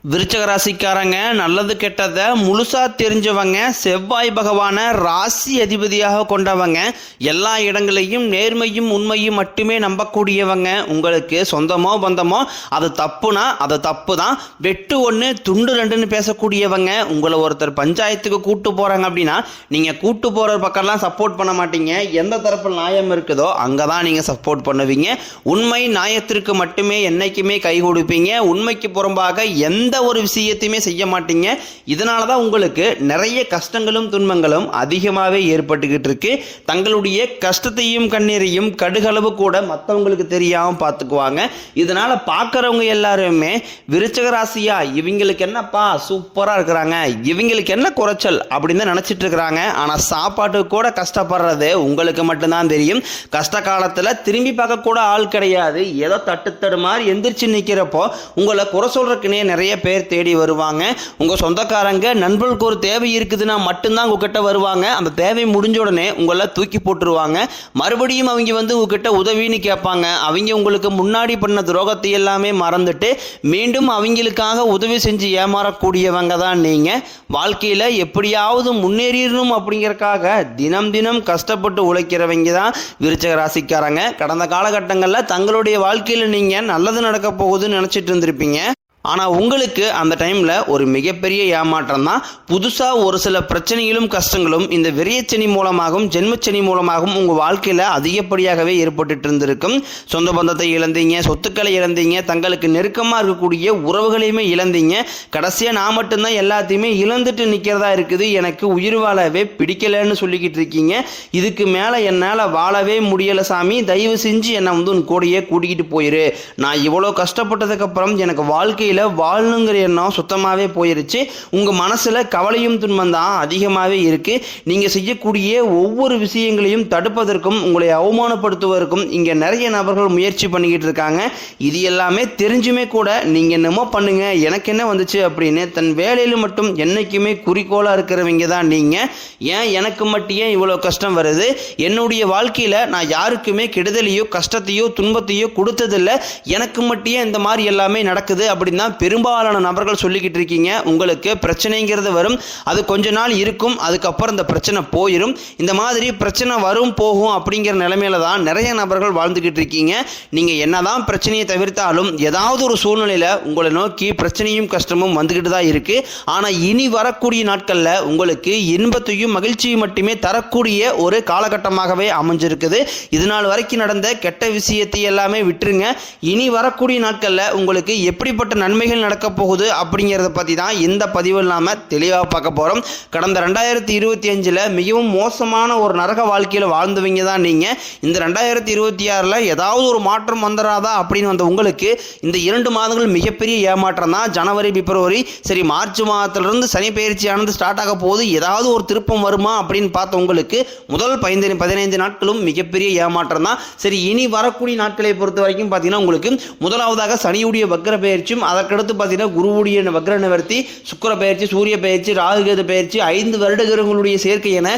விருச்சக ராசிக்காரங்க நல்லது கெட்டதை முழுசா தெரிஞ்சவங்க, செவ்வாய் பகவான ராசி அதிபதியாக கொண்டவங்க, எல்லா இடங்களையும் நேர்மையும் உண்மையும் மட்டுமே நம்பக்கூடியவங்க. உங்களுக்கு சொந்தமோ பந்தமோ அது தப்புனா அது தப்பு தான், வெட்டு ஒன்று துண்டு ரெண்டுன்னு பேசக்கூடியவங்க. உங்களை ஒருத்தர் பஞ்சாயத்துக்கு கூட்டு போகிறாங்க அப்படின்னா நீங்கள் கூட்டு போகிற பக்கம்லாம் சப்போர்ட் பண்ண மாட்டீங்க. எந்த தரப்பில் நியாயம் இருக்குதோ அங்கே தான் நீங்கள் சப்போர்ட் பண்ணுவீங்க. உண்மை நியாயத்திற்கு மட்டுமே என்றைக்குமே கை கொடுப்பீங்க. உண்மைக்கு புறம்பாக எந்த ஒரு விஷயத்தையுமே செய்ய மாட்டீங்க. இதனால தான் உங்களுக்கு நிறைய கஷ்டங்களும் துன்பங்களும் அதிகமாகவே ஏற்பட்டுக்கிட்டு இருக்கு. தங்களுடைய கஷ்டத்தையும் கண்ணீரையும் கடுகளவு கூட மற்றவங்களுக்கு தெரியாமல் பார்த்துக்குவாங்க. இதனால பார்க்குறவங்க எல்லாருமே விருச்சக ராசியா இவங்களுக்கு என்னப்பா சூப்பராக இருக்கிறாங்க, இவங்களுக்கு என்ன குறைச்சல் அப்படின்னு தான் நினச்சிட்டு இருக்கிறாங்க. ஆனால் சாப்பாட்டுக்கு கூட கஷ்டப்படுறது உங்களுக்கு மட்டும்தான் தெரியும். கஷ்ட காலத்தில் திரும்பி பார்க்க கூட ஆள் கிடையாது. ஏதோ தட்டு மாதிரி எந்திரிச்சு நிற்கிறப்போ உங்களை குறை சொல்றதுக்குன்னே நிறைய பேர் தேடி வருவாங்க. உங்க சொந்தக்காரங்க நண்பர்களுக்கு ஒரு தேவை இருக்குதுன்னா மட்டும்தான் உங்ககிட்ட வருவாங்க. அந்த தேவை முடிஞ்ச உடனே உங்களை தூக்கி போட்டுருவாங்க. மறுபடியும் அவங்க உங்ககிட்ட உதவின்னு கேட்பாங்க. அவங்க உங்களுக்கு முன்னாடி பண்ண துரோகத்தை எல்லாமே மறந்துட்டு மீண்டும் அவங்களுக்காக உதவி செஞ்சு ஏமாறக்கூடியவங்க தான் நீங்க. வாழ்க்கையில எப்படியாவது முன்னேறிடணும் அப்படிங்கறக்காக தினம் தினம் கஷ்டப்பட்டு உழைக்கிறவங்க தான் விருச்சக ராசிக்காரங்க. கடந்த காலகட்டங்களில் தங்களுடைய வாழ்க்கையில் நீங்க நல்லது நடக்க போகுதுன்னு நினைச்சிட்டு இருந்திருப்பீங்க. ஆனால் உங்களுக்கு அந்த டைமில் ஒரு மிகப்பெரிய ஏமாற்றம் தான். புதுசாக ஒரு சில பிரச்சனைகளும் கஷ்டங்களும் இந்த விரயச்சனி மூலமாகவும் ஜென்மச்சனி மூலமாகவும் உங்கள் வாழ்க்கையில் அதிகப்படியாகவே ஏற்பட்டு இருந்திருக்கும். சொந்த பந்தத்தை இழந்தீங்க, சொத்துக்களை இழந்தீங்க, தங்களுக்கு நெருக்கமாக இருக்கக்கூடிய உறவுகளையுமே இழந்தீங்க. கடைசியாக நான் மட்டும்தான் எல்லாத்தையுமே இழந்துட்டு நிற்கிறதா இருக்குது, எனக்கு உயிர் வாழவே பிடிக்கலைன்னு சொல்லிக்கிட்டு இருக்கீங்க. இதுக்கு மேலே என்னால் வாழவே முடியலை சாமி, தயவு செஞ்சு என்னை உன் கூடையே கூட்டிக்கிட்டு போயிரு. நான் இவ்வளோ கஷ்டப்பட்டதுக்கப்புறம் எனக்கு வாழ்க்கை வாழணுங்கிற எண்ணம் சுத்தமாகவே போயிருச்சு. உங்கள் மனசில் கவலையும் துன்பம் தான் அதிகமாகவே இருக்கு. நீங்கள் செய்யக்கூடிய ஒவ்வொரு விஷயங்களையும் தடுப்பதற்கும் உங்களை அவமானப்படுத்துவதற்கும் இங்கே நிறைய நபர்கள் முயற்சி பண்ணிக்கிட்டு இருக்காங்க. இது எல்லாமே தெரிஞ்சுமே கூட நீங்கள் என்னமோ பண்ணுங்க எனக்கு என்ன வந்துச்சு அப்படின்னு தன் வேலையில் மட்டும் என்னைக்குமே குறிக்கோளாக இருக்கிறவங்க தான் நீங்கள். ஏன் எனக்கு மட்டும் ஏன் இவ்வளோ கஷ்டம் வருது, என்னுடைய வாழ்க்கையில் நான் யாருக்குமே கெடுதலையோ கஷ்டத்தையோ துன்பத்தையோ கொடுத்ததில்லை, எனக்கு மட்டும் இந்த மாதிரி எல்லாமே நடக்குது அப்படின்னு பெரும்பாலான நபர்கள் சொல்லிக்கிட்டு இருக்கீங்க. உங்களுக்கு பிரச்சனைங்கிறது வரும், அது கொஞ்ச நாள் இருக்கும், அதுக்கப்புறம் இந்த பிரச்சனை போயிடும். இந்த மாதிரி பிரச்சனை வரும் போகும் அப்படிங்கிற நிலைமையில தான் நிறைய நபர்கள் வாழ்ந்துக்கிட்டு இருக்கீங்க. நீங்க என்னதான் பிரச்சனையை தவிர்த்தாலும் ஏதாவது ஒரு சூழ்நிலையில உங்களை நோக்கி பிரச்சனையும் கஷ்டமும் வந்துகிட்டு தான் இருக்கு. ஆனா இனி வரக்கூடிய நாட்கள்ல உங்களுக்கு இன்பத்தையும் மகிழ்ச்சியும் மட்டுமே தரக்கூடிய ஒரு காலகட்டமாகவே அமைஞ்சிருக்குது. இதனால் வரைக்கும் நடந்த கெட்ட விஷயத்தை எல்லாமே விட்டுருங்க. இனி வரக்கூடிய நாட்கள்ல உங்களுக்கு எப்படிப்பட்ட நன்மைகள் நடக்க போகுது அப்படிங்கிறத பற்றி தான் இந்த பதிவில் நாம் தெளிவாக பார்க்க போகிறோம். கடந்த 2025 மிகவும் மோசமான ஒரு நரக வாழ்க்கையில் வாழ்ந்தவங்க தான் நீங்கள். இந்த 2026 ஏதாவது ஒரு மாற்றம் வந்துடாதா அப்படின்னு வந்த உங்களுக்கு இந்த 2 மாதங்கள் மிகப்பெரிய ஏமாற்றம் தான். ஜனவரி பிப்ரவரி சரி மார்ச் மாதத்திலிருந்து சனி பயிற்சியானது ஸ்டார்ட் ஆக போகுது, ஏதாவது ஒரு திருப்பம் வருமா அப்படின்னு பார்த்த உங்களுக்கு முதல் 15 நாட்களும் மிகப்பெரிய ஏமாற்றம் தான். சரி இனி வரக்கூடிய நாட்களை பொறுத்த வரைக்கும் பார்த்தீங்கன்னா உங்களுக்கு முதலாவதாக சனியுடைய வக்ர பயிற்சியும் அதற்கடுத்து பார்த்தீங்கன்னா குருவுடைய வக்ர நிவர்த்தி, சுக்கிர பயிற்சி, சூரிய பயிற்சி, ராகுகேது பயிற்சி, 5 வருட கிரகங்களுடைய சேர்க்கை என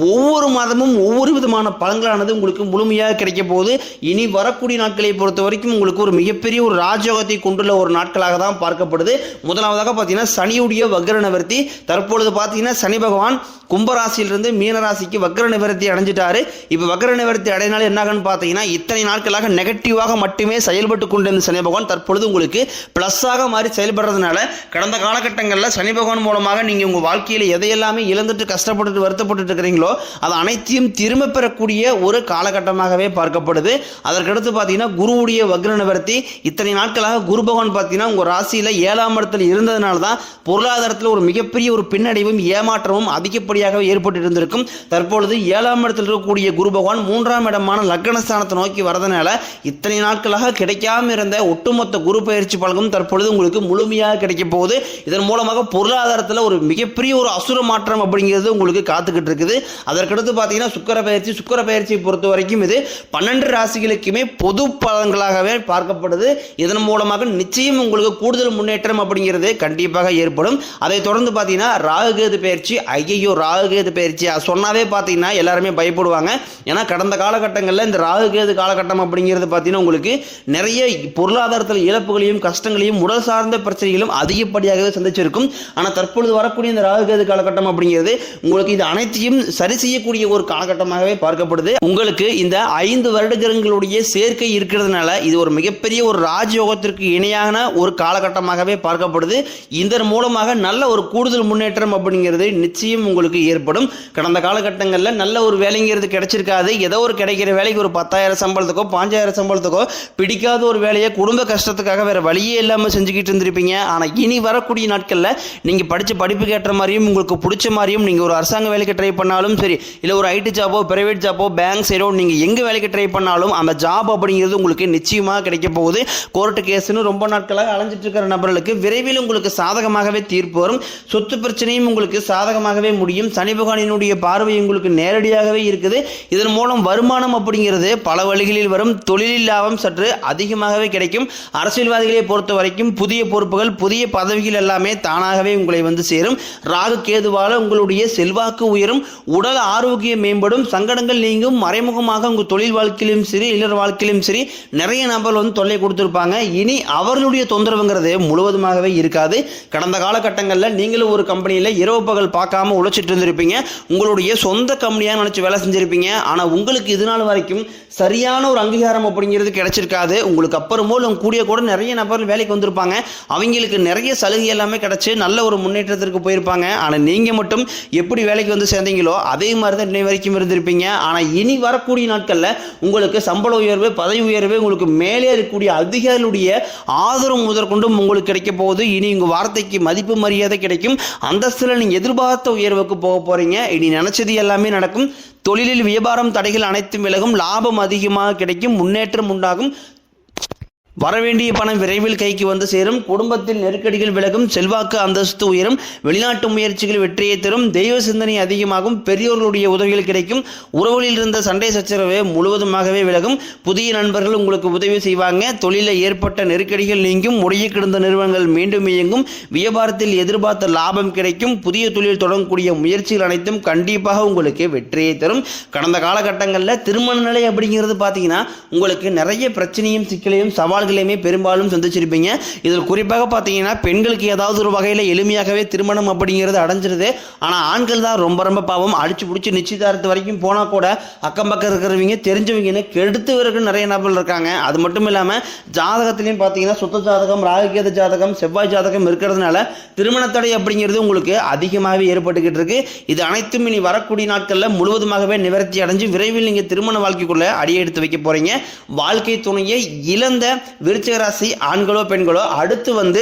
ஒவ்வொரு மாதமும் ஒவ்வொரு விதமான பலன்களானது உங்களுக்கு முழுமையாக கிடைக்க போகுது. இனி வரக்கூடிய நாட்களை பொறுத்த வரைக்கும் உங்களுக்கு ஒரு மிகப்பெரிய ஒரு ராஜயோகத்தை கொண்டுள்ள ஒரு நாட்களாக தான் பார்க்கப்படுது. முதலாவதாக பார்த்தீங்கன்னா சனியுடைய வக்ர நிவர்த்தி. தற்பொழுது பார்த்தீங்கன்னா சனி பகவான் கும்பராசியிலிருந்து மீனராசிக்கு வக்ர நிவர்த்தி அடைஞ்சிட்டாரு. இப்போ வக்ர நிவர்த்தி அடையினால என்னாகன்னு பார்த்தீங்கன்னா இத்தனை நாட்களாக நெகட்டிவாக மட்டுமே செயல்பட்டு கொண்டிருந்த சனி பகவான் தற்பொழுது உங்களுக்கு பிளஸ்ஸாக மாதிரி செயல்படுறதுனால கடந்த காலகட்டங்களில் சனி பகவான் மூலமாக நீங்கள் உங்கள் வாழ்க்கையில் எதையெல்லாமே இழந்துட்டு கஷ்டப்பட்டு வருத்தப்பட்டு இருக்கிறீங்களோ அது அனைத்தையும் திரும்ப பெறக்கூடிய ஒரு காலகட்டமாகவே பார்க்கப்படுது. அதற்கடுத்து பார்த்தீங்கன்னா குருவுடைய வக்ர நிவர்த்தி. இத்தனை நாட்களாக குரு பகவான் பார்த்தீங்கன்னா உங்கள் ராசியில் 7ஆம் இடத்தில் இருந்ததுனால தான் பொருளாதாரத்தில் ஒரு மிகப்பெரிய ஒரு பின்னடைவும் ஏமாற்றமும் அதிகப்படியாக ஏற்பட்டு இருந்திருக்கும். தற்பொழுது 7ஆம் இடத்தில் இருக்கக்கூடிய குரு பகவான் 3ஆம் இடமான லக்னஸ்தானத்தை நோக்கி வரதுனால இத்தனை நாட்களாக கிடைக்காம இருந்த ஒட்டுமொத்த குரு பயிற்சி பலனும் தற்பொழுது உங்களுக்கு முழுமையாக கிடைக்க போகுது. இதன் மூலமாக பொருளாதாரத்தில் ஒரு மிகப்பெரிய ஒரு அசுர மாற்றம் அப்படிங்கிறது உங்களுக்கு காத்துக்கிட்டு இருக்குது. அதற்கடுத்து பார்த்தீங்கன்னா சுக்கிர பயிற்சியை பொறுத்த வரைக்கும் இது 12 ராசிகளுக்குமே பொது பலன்களாகவே பார்க்கப்படுது. இதன் மூலமாக நிச்சயம் உங்களுக்கு கூடுதல் முன்னேற்றம் அப்படிங்கிறது கண்டிப்பாக ஏற்படும். அதை தொடர்ந்து பார்த்தீங்கன்னா ராகுகேது பயிற்சி. ஐயோ ராகுகேது பயிற்சி சொன்னாவே பார்த்தீங்கன்னா எல்லாருமே பயப்படுவாங்க. ஏன்னா கடந்த காலகட்டங்களில் இந்த ராகுகேது காலகட்டம் அப்படிங்கிறது பார்த்தீங்கன்னா உங்களுக்கு நிறைய பொருளாதாரத்தில் இழப்புகளையும் கஷ்டங்களையும் உடல் உடல் சார்ந்த பிரச்சனைகளும் அதிகப்படியாகவே சந்திச்சிருக்கும். ஆனால் தற்பொழுது வரக்கூடிய இந்த ராகுகேது காலகட்டம் அப்படிங்கிறது உங்களுக்கு இது அனைத்தையும் சரி செய்யக்கூடிய ஒரு காலகட்டமாகவே பார்க்கப்படுது. உங்களுக்கு இந்த 5 வருடங்களுடைய சேர்க்கை இருக்கிறதுனால இது ஒரு மிகப்பெரிய ஒரு ராஜயோகத்திற்கு இணையான ஒரு காலகட்டமாகவே பார்க்கப்படுது. இதன் மூலமாக நல்ல ஒரு கூடுதல் முன்னேற்றம் அப்படிங்கிறது நிச்சயம் உங்களுக்கு ஏற்படும். கடந்த காலகட்டங்களில் நல்ல ஒரு வேலைங்கிறது கிடைச்சிருக்காது. ஏதோ ஒரு கிடைக்கிற வேலைக்கு ஒரு 10,000 சம்பளத்துக்கோ 5,000 சம்பளத்துக்கோ பிடிக்காத ஒரு வேலையை குடும்ப கஷ்டத்துக்காக வேற வழியே இல்லாமல் செஞ்சுக்கிட்டு இருந்திருப்பீங்க. ஆனால் இனி வரக்கூடிய நாட்களில் நீங்கள் படித்த படிப்புக்கு ஏற்ற மாதிரியும் உங்களுக்கு பிடிச்ச மாதிரியும் நீங்கள் ஒரு அரசாங்க வேலைக்கு ட்ரை பண்ணாலும் சரி, இல்லை ஒரு ஐடி ஜாப்போ பிரைவேட் ஜாப்போ பேங்க் சைடோ நீங்கள் எங்கே வேலைக்கு ட்ரை பண்ணாலும் அந்த ஜாப் அப்படிங்கிறது உங்களுக்கு நிச்சயமாக கிடைக்க போகுது. கோர்ட்டு கேஸ்னு ரொம்ப நாட்களாக அலைஞ்சிட்டு இருக்கிற நபர்களுக்கு விரைவில் உங்களுக்கு சாதகமாகவே தீர்ப்பு வரும். சொத்து பிரச்சனையும் உங்களுக்கு சாதகமாகவே முடியும். சனி பகவானினுடைய பார்வை உங்களுக்கு நேரடியாகவே இருக்குது. இதன் மூலம் வருமானம் அப்படிங்கிறது பல வழிகளில் வரும். தொழிலில் லாபம் சற்று அதிகமாகவே கிடைக்கும். அரசியல்வாதிகளை பொறுத்த வரைக்கும் புதிய பொறுப்புகள் புதிய பதவிகள் எல்லாமே தானாகவே உங்களை வந்து சேரும். ராகு கேதுவால உங்களுடைய செல்வாக்கு உயரும். உடல் ஆரோக்கியம் மேம்படும். சங்கடங்கள் நீங்கும். மறைமுகமாக உங்கள் தொழில் வாழ்க்கையிலும் சரி இல்லற வாழ்க்கையிலும் சரி நிறைய நபர்கள் வந்து தொல்லை கொடுத்துருப்பாங்க. இனி அவர்களுடைய தொந்தரவுங்கிறது முழுவதுமாகவே இருக்காது. கடந்த காலகட்டங்களில் நீங்களும் ஒரு கம்பெனியில் இரவு பகல் பார்க்காம உழைச்சிட்டு இருந்திருப்பீங்க. உங்களுடைய சொந்த கம்பெனியாக நினச்சி வேலை செஞ்சுருப்பீங்க. ஆனால் உங்களுக்கு இது நாள் வரைக்கும் சரியான ஒரு அங்கீகாரம் அப்படிங்கிறது கிடைச்சிருக்காது. உங்களுக்கு அப்புறமோ கூடிய கூட நிறைய நபர்கள் வேலைக்கு வந்திருப்பாங்க. அவங்களுக்கு நிறைய சலுகை எல்லாமே கிடைச்சி நல்ல ஒரு முன்னேற்றத்திற்கு போயிருப்பாங்க. ஆனால் நீங்கள் மட்டும் எப்படி வேலைக்கு வந்து சேர்ந்தீங்களோ அதே மாதிரி தான் இன்னை வரைக்கும் இருந்திருப்பீங்க. ஆனால் இனி வரக்கூடிய நாட்களில் உங்களுக்கு சம்பள உயர்வு பதவி உயர்வு உங்களுக்கு மேலே இருக்கக்கூடிய அதிகாரிகளுடைய ஆதரவு முதற்கொண்டும் உங்களுக்கு கிடைக்க போகுது. இனி உங்கள் வார்த்தைக்கு மதிப்பு மரியாதை கிடைக்கும். அந்தஸ்தில் நீங்கள் எதிர்பார்த்த உயர்வுக்கு போக போகிறீங்க. இனி நினச்சது எல்லாமே நடக்கும். தொழிலில் வியாபாரம் தடைகள் அனைத்தும் விலகும். லாபம் அதிகமாக கிடைக்கும். முன்னேற்றம் உண்டாகும். வரவேண்டிய பணம் விரைவில் கைக்கு வந்து சேரும். குடும்பத்தில் நெருக்கடிகள் விலகும். செல்வாக்கு அந்தஸ்து உயரும். வெளிநாட்டு முயற்சிகள் வெற்றியை தரும். தெய்வ சிந்தனை அதிகமாகும். பெரியோர்களுடைய உதவிகள் கிடைக்கும். உறவுகளில் இருந்த சண்டை சச்சரவு முழுவதுமாகவே விலகும். புதிய நண்பர்கள் உங்களுக்கு உதவி செய்வாங்க. தொழிலில் ஏற்பட்ட நெருக்கடிகள் நீங்கும். முறைய கிடந்த நிறுவனங்கள் மீண்டும் இயங்கும். வியாபாரத்தில் எதிர்பார்த்த லாபம் கிடைக்கும். புதிய தொழில் தொடங்கக்கூடிய முயற்சிகள் அனைத்தும் கண்டிப்பாக உங்களுக்கு வெற்றியை தரும். கடந்த காலகட்டங்களில் திருமண நிலை அப்படிங்கிறது பார்த்தீங்கன்னா உங்களுக்கு நிறைய பிரச்சனையும் சிக்கலையும் சவால்களையுமே பெரும்பாலும் சந்திச்சிருப்பீங்க. இதில் குறிப்பாக பார்த்தீங்கன்னா பெண்களுக்கு ஏதாவது ஒரு வகையில் எளிமையாகவே திருமணம் அப்படிங்கிறது அடைஞ்சிருது. ஆனால் ஆண்கள் தான் ரொம்ப ரொம்ப பாவம். அடிச்சு பிடிச்சி நிச்சயதார்த்தம் வரைக்கும் போனால் கூட அக்கம் பக்கம் இருக்கிறவங்க தெரிஞ்சவங்கன்னு கெடுத்துவருக்கு நிறைய நபர்கள் இருக்காங்க. அது மட்டும் இல்லாமல் ஜாதகத்திலையும் பார்த்தீங்கன்னா சுத்த ஜாதகம் ராகுகேது ஜாதகம் செவ்வாய் ஜாதகம் இருக்கிறதுனால திருமண தடை அப்படிங்கிறது உங்களுக்கு அதிகமாகவே ஏற்பட்டுக்கிட்டு இருக்கு. இது அனைத்தும் இனி வரக்கூடிய நாட்களில் முழுவதுமாகவே நிவர்த்தி அடைஞ்சு விரைவில் நீங்கள் திருமண வாழ்க்கைக்குள்ள அடியெடுத்து வைக்க போறீங்க. வாழ்க்கை துணையை இழந்த விருச்சிக ராசி ஆண்களோ பெண்களோ அடுத்து வந்து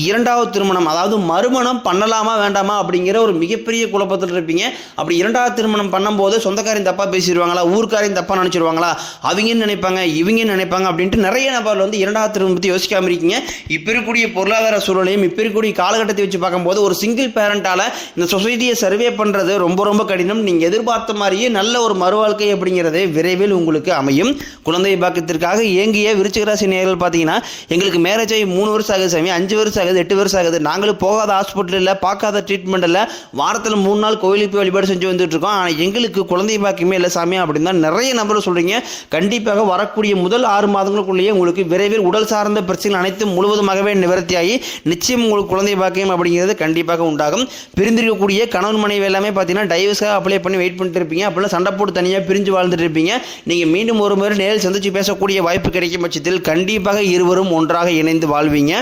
இரண்டாவது திருமணம் அதாவது மறுமணம் பண்ணலாமா வேண்டாமா அப்படிங்கிற ஒரு மிகப்பெரிய குழப்பத்தில் இருப்பீங்க. அப்படி இரண்டாவது திருமணம் பண்ணும்போது சொந்தக்காரையும் தப்பா பேசிடுவாங்களா, ஊர்க்காரையும் தப்பா நினைச்சிருவாங்களா, அவங்க நினைப்பாங்க இவங்க நினைப்பாங்க அப்படின்ட்டு நிறைய நபர்கள் வந்து இரண்டாவது திருமணம் பற்றி யோசிக்காம இருக்கீங்க. இப்போ இருக்கக்கூடிய பொருளாதார சூழலையும் இப்போ இருக்கக்கூடிய காலகட்டத்தை வச்சு பார்க்கும்போது ஒரு சிங்கிள் பேரண்டால இந்த சொசைட்டியை சர்வே பண்றது ரொம்ப ரொம்ப கடினம். நீங்க எதிர்பார்த்த மாதிரியே நல்ல ஒரு மறுவாழ்க்கை அப்படிங்கிறது விரைவில் உங்களுக்கு அமையும். குழந்தை பாக்கியத்திற்காக ஏங்கிய விருச்சிக ராசி நேயர்கள் பார்த்தீங்கன்னா எங்களுக்கு மேரேஜ் ஆகி 3 வருஷம் ஆகுது சாமி, 5 வருஷம் ஆகுது, 8 வருஷம் ஆகுது, நாங்களும் போகாத ஹாஸ்பிட்டல் இல்லை, பார்க்காத ட்ரீட்மெண்ட் இல்லை, வாரத்தில் 3 நாள் கோயிலுக்கு போய் வழிபாடு செஞ்சு வந்துட்டு இருக்கோம், ஆனால் எங்களுக்கு குழந்தை பாக்கியமே இல்லை சாமி அப்படின்னு தான் நிறைய நபர் சொல்றீங்க. கண்டிப்பாக வரக்கூடிய முதல் 6 மாதங்களுக்குள்ளேயே உங்களுக்கு விரைவில் உடல் சார்ந்த பிரச்சனைகள் அனைத்தும் முழுவதுமாகவே நிவர்த்தியாகி நிச்சயம் உங்களுக்கு குழந்தை பாக்கியம் அப்படிங்கிறது கண்டிப்பாக உண்டாகும். பிரிந்திருக்கக்கூடிய கணவன் மனைவி எல்லாமே பார்த்தீங்கன்னா டைவர்ஸாக அப்ளை பண்ணி வெயிட் பண்ணிட்டு இருப்பீங்க. அப்படிலாம் சண்டை போட்டு தனியாக பிரிஞ்சு வாழ்ந்துட்டு இருப்பீங்க. நீங்கள் மீண்டும் ஒரு முறை நேரில் சந்திச்சு பேசக்கூடிய வாய்ப்பு கிடைக்கும் பட்சத்தில் கண்டிப்பாக இருவரும் ஒன்றாக இணைந்து வாழ்வீங்க.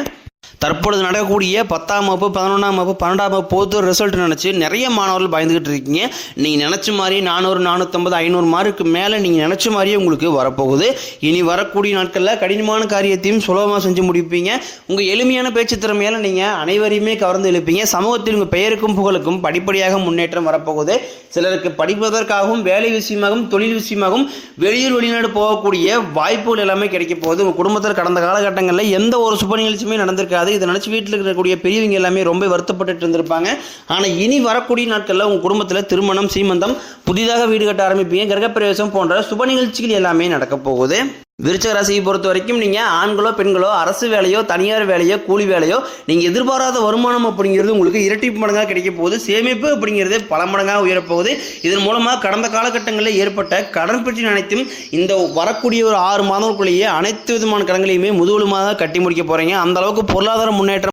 தற்பொழுது நடக்கக்கூடிய 10ஆம் வகுப்பு 11ஆம் வகுப்பு 12ஆம் வகுப்பு பொது ரிசல்ட் நினச்சி நிறைய மாணவர்கள் பயந்துக்கிட்டு இருக்கீங்க. நீங்கள் நினச்ச மாதிரி 400 450 500 மார்க்கு மேலே நீங்கள் நினச்ச மாதிரியே உங்களுக்கு வரப்போகுது. இனி வரக்கூடிய நாட்களில் கடினமான காரியத்தையும் சுலபமாக செஞ்சு முடிப்பீங்க. உங்கள் எளிமையான பேச்சு திறமையால் நீங்கள் அனைவரையுமே கவர்ந்து எழுப்பீங்க. சமூகத்தில் உங்கள் பெயருக்கும் புகழுக்கும் படிப்படியாக முன்னேற்றம் வரப்போகுது. சிலருக்கு படிப்பதற்காகவும் வேலை விஷயமாகவும் தொழில் விஷயமாகவும் வெளியூர் வெளிநாடு போகக்கூடிய வாய்ப்புகள் எல்லாமே கிடைக்க போகுது. உங்கள் குடும்பத்தில் கடந்த காலகட்டங்களில் எந்த ஒரு சுப நிகழ்ச்சியுமே நடந்திருக்காது. இதை நினச்சி வீட்டில் இருக்கக்கூடிய பெரியவங்க எல்லாமே ரொம்ப வருத்தப்பட்டு இருந்திருப்பாங்க. ஆனால் இனி வரக்கூடிய நாட்களில் உங்கள் குடும்பத்தில் திருமணம் சீமந்தம் புதிதாக வீடு கட்ட ஆரம்பிப்பீங்க. கிரகப்பிரவேசம் போன்ற சுப நிகழ்ச்சிகள் எல்லாமே நடக்க போகுது. விருச்சிக ராசியை பொறுத்த வரைக்கும் நீங்கள் ஆண்களோ பெண்களோ அரசு வேலையோ தனியார் வேலையோ கூலி வேலையோ நீங்கள் எதிர்பாராத வருமானம் அப்படிங்கிறது உங்களுக்கு இரட்டிப்பு மடங்காக கிடைக்க போகுது. சேமிப்பு அப்படிங்கிறது பல மடங்காக உயரப்போகுது. இதன் மூலமாக கடந்த காலகட்டங்களில் ஏற்பட்ட கடன் பிரச்சனை அனைத்தும் இந்த வரக்கூடிய ஒரு 6 மாதங்களுக்குள்ளேயே அனைத்து விதமான கடன்களையுமே முதுகுலுமாக கட்டி முடிக்க போகிறீங்க. அந்த அளவுக்கு பொருளாதார முன்னேற்றம்